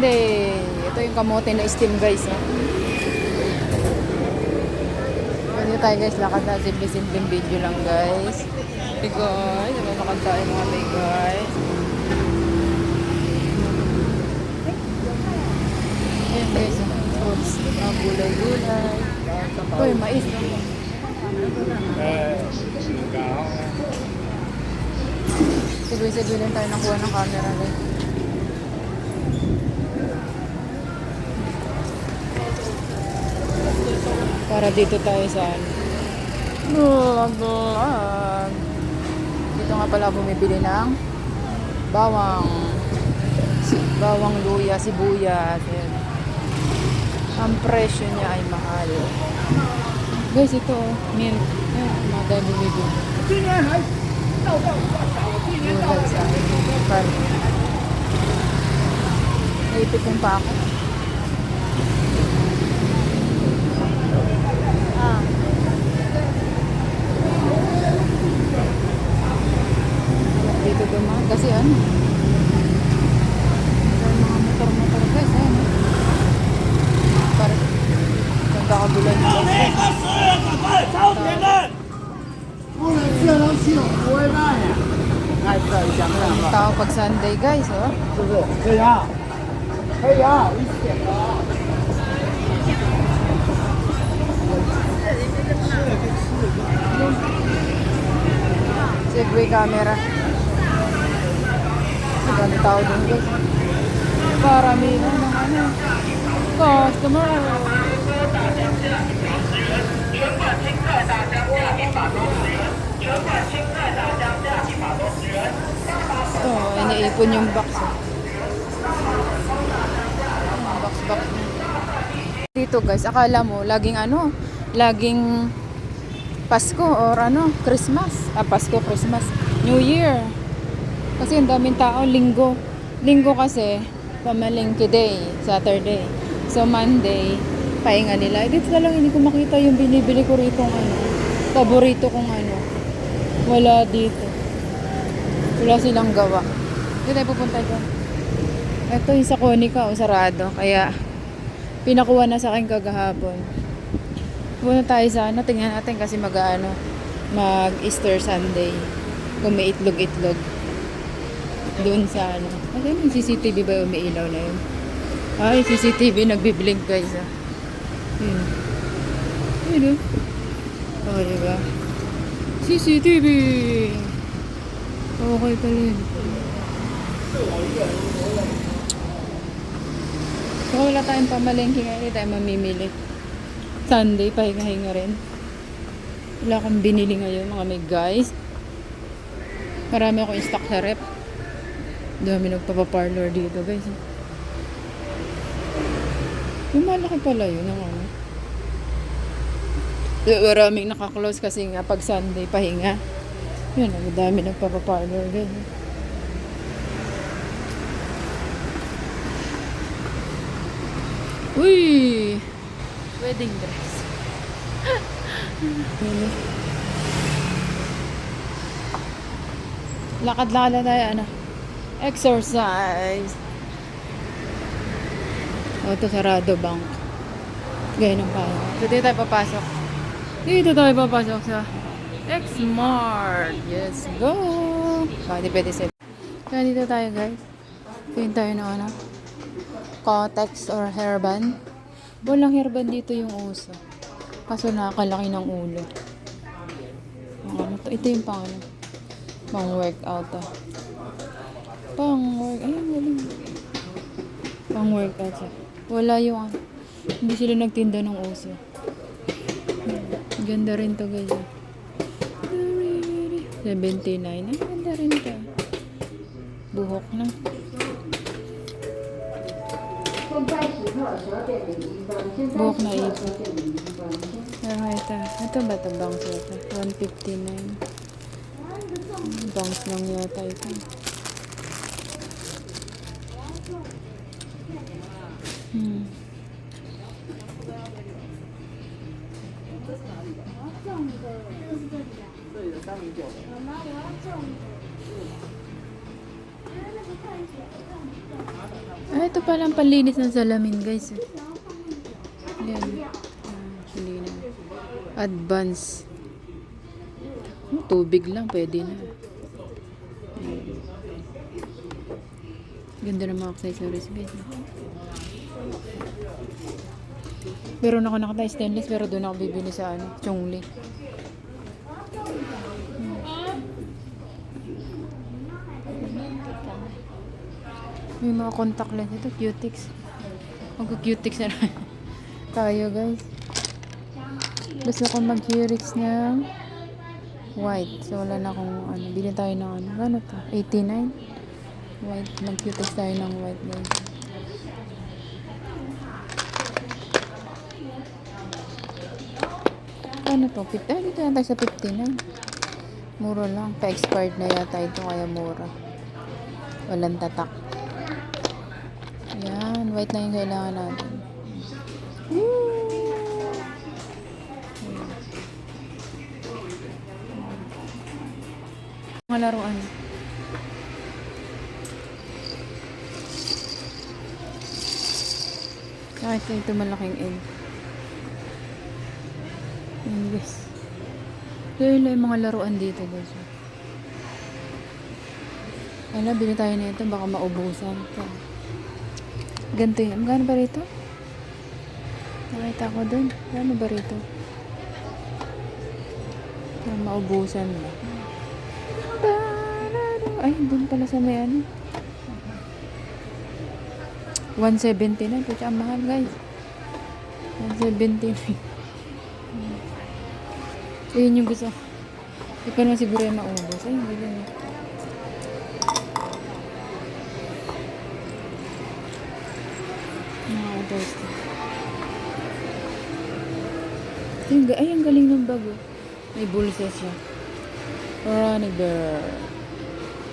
Sunday. Ito yung kamote na steam guys. Pwede tayo guys, lakad na. Simple-simpleng video lang guys. Hey guys, lakad tayo mga may guys. Ayan guys, fruits. Mga gulay-gulay. Uy, mais. Sigwi-sigwi lang tayo nakuha ng camera guys. Para dito tayo sa vlog. Dito nga pala bumibili ng bawang luya, sibuyas. Ayan. Ang presyo niya ay mahal. Guys, ito milk. Ayan, mga tayo bumibili. Gulay sa akin. Naipikong pa ako. Dito dumaan kasi ano. Mga motor-motor guys. Ayan. Parang nagkakagulan ng tao pag Sunday guys, oh. Segway camera. Magandang tao din guys. Parami na ng ano. Customer. Oh, iniipon yung box. Box. Dito guys, akala mo laging ano, laging Pasko or ano, Christmas. Pasko, Christmas, New Year. Kasi ang daming tao, linggo. Linggo kasi pamalengke day, Saturday. So Monday, pahinga nila. Dito na lang hindi ko makita yung binibili ko rito ano. Paborito kong ano. Wala dito. Wala silang gawa. Dito tayo pupunta doon. Ito yung sa Konica o sarado. Kaya pinakuha na sa akin kagahapon. Pupunta tayo sana. Tingnan natin kasi mag-Easter Sunday. Kung may itlog-itlog. Doon sa ano. Kasi yung CCTV ba umiilaw na yun? Ay, CCTV nagbiblink guys. Yun. Oh, diba? CCTV! Okay pala yun. So, wala tayong pamalengke ngayon. Hindi tayo mamimili. Sunday, pahinga-hinga rin. Wala akong binili ngayon mga may guys. Marami akong stock sa rep. Dami nagpapaparlor dito guys. Yung malaki pala yun ang ano. Maraming nakaklose kasi nga pag Sunday pahinga. Yun, ang dami nagpapaparlor guys. Uy! Wedding dress. Lakad-lakad na tayo ano. Exercise. O, ito sarado bank. Gaya ng kaya. So, dito tayo papasok. Dito tayo papasok sa X-Mart. Yes, go! Pwede sa. Kaya dito tayo guys. Tingin tayo na ano. Kotex or hairband. Walang hairband dito yung uso. Kaso nakakalaki ng ulo. Ito yung pang workout pang workout wala yung hindi sila nagtinda ng uso. Ganda rin to guys. 79. Ang ganda rin to. Buhok na. Buhok na ito. Pero ito ba ito bangs ito? 159. Bangs lang yata ito. Ah, ito pala ang panlinis ng salamin, guys. Yan. Linis. Advance. Tubig lang, pwede na. Ganda ng mga accessories, guys. Pero ako nakata stainless, pero doon ako bibili sa Chongli. May mga contact lens ito, cutix. Mag-cutix na rin. Tayo, guys. Gusto ko mag-cutix ng white. So, wala na akong Bili tayo ng Gano to? 89? White. Mag-cutix tayo ng white, guys. Ano to? Dito na tayo sa 59. Mura lang. Pa-expired na yata ito, kaya mura. Walang tatak. Ayan. White na yung kailangan natin. Woo! Mga laruan. Kahit ito malaking egg. Yan, guys. Kaya yung mga laruan dito, guys. Ala, bili tayo na ito. Baka maubusan. Ganito yan. Magkano ba rito? Nakita ko dun. Magkano ba rito? Maubusan ba? Ay, dun pala sa may 170 na. Ito ang mahal, guys. 170 na. Ayun yung gusto. Hindi pa naman siguro yung maubos. Ayun, ganyan. Ay, ang galing ng bago. May bulsa siya. Running Bear.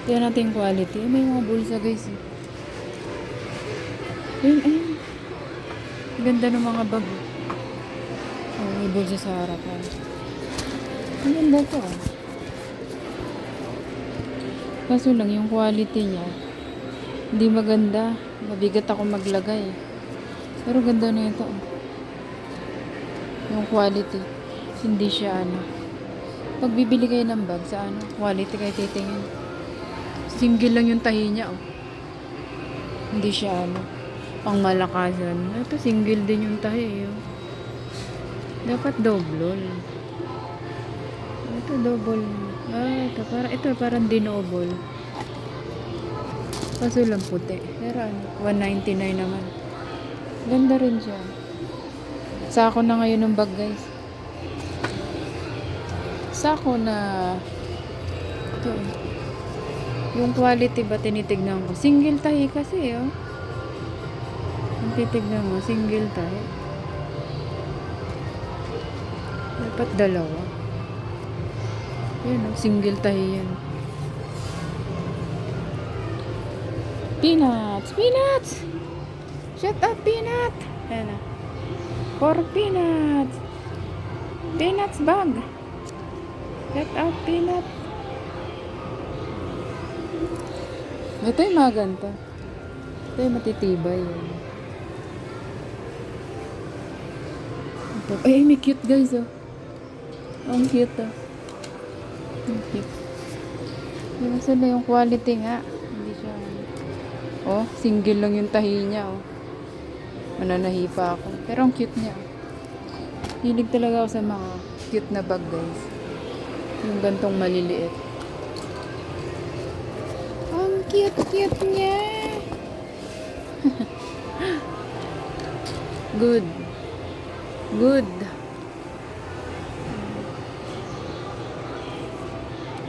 Tignan natin yung quality. May mga bulsa, guys. Ayun. Ganda ng mga bago. Oh, may bulsa sa harapan. Ang ganda to. Kaso lang, yung quality niya, hindi maganda. Mabigat ako maglagay. Pero ganda na ito. Yung quality. Hindi siya Pag bibili kayo ng bag sa quality kayo titingin. Single lang yung tahi niya, Hindi siya pang malakasan. Ito single din yung tahi, Dapat double. Ito double. Ito parang dinouble. Kaso lang puti. Pero 199 naman. Ganda rin siya. Sako na ngayon ng bag, guys. Sako na ito. Yung quality ba tinitignan ko? Single tahi kasi, Ang titignan mo, single tahi. Dapat dalawa. Yan, single tahi yan. Peanuts! Peanuts! Shut up, Peanut! Ayan na. For Peanuts! Peanuts bag! Shut up, Peanut! Ito yung mga ganito. Ito yung matitibay. Ay, may cute, guys, Ang cute, Ang cute. Yung sila yung quality nga. Hindi siya, single lang yung tahi niya, Mananahi pa ako. Pero ang cute niya. Hilig talaga ako sa mga cute na bag, guys. Yung gantong maliliit. Ang cute niya. Good.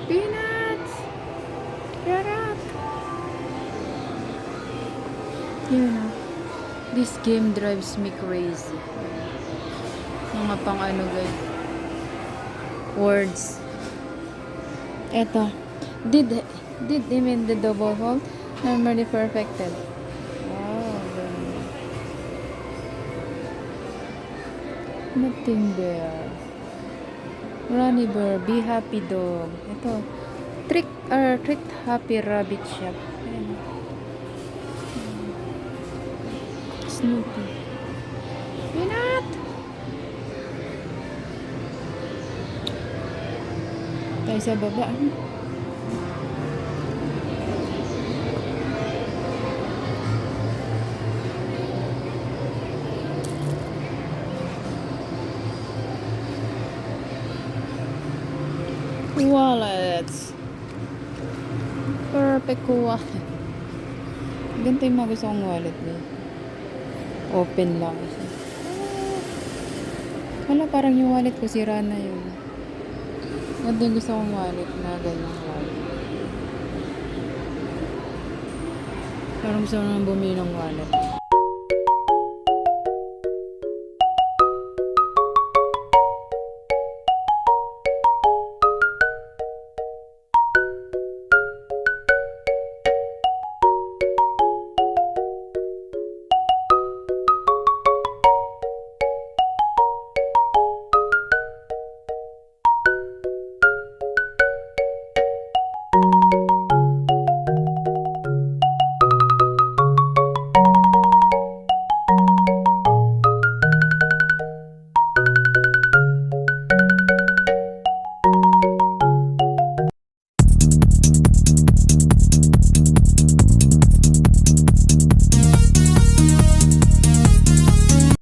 Peanuts! Shut up! This game drives me crazy. Mga pang guys. Words. Eto. Did him in the double hole. Normally perfected. Wow. Nothing there. Runny Bear. Be happy dog. Ito. Trick Treat Happy Rabbit Shop. Ayan. Snoopy. Peanut! Tayo sa baba. Wallets. Perfect wallet. Ganito yung mga gusto kong wallet eh. Open lang siya. Wala, parang yung wallet ko sira na yun. Ganito yung gusto kong wallet na ganyang wallet. Parang gusto ko naman bumili ng wallet.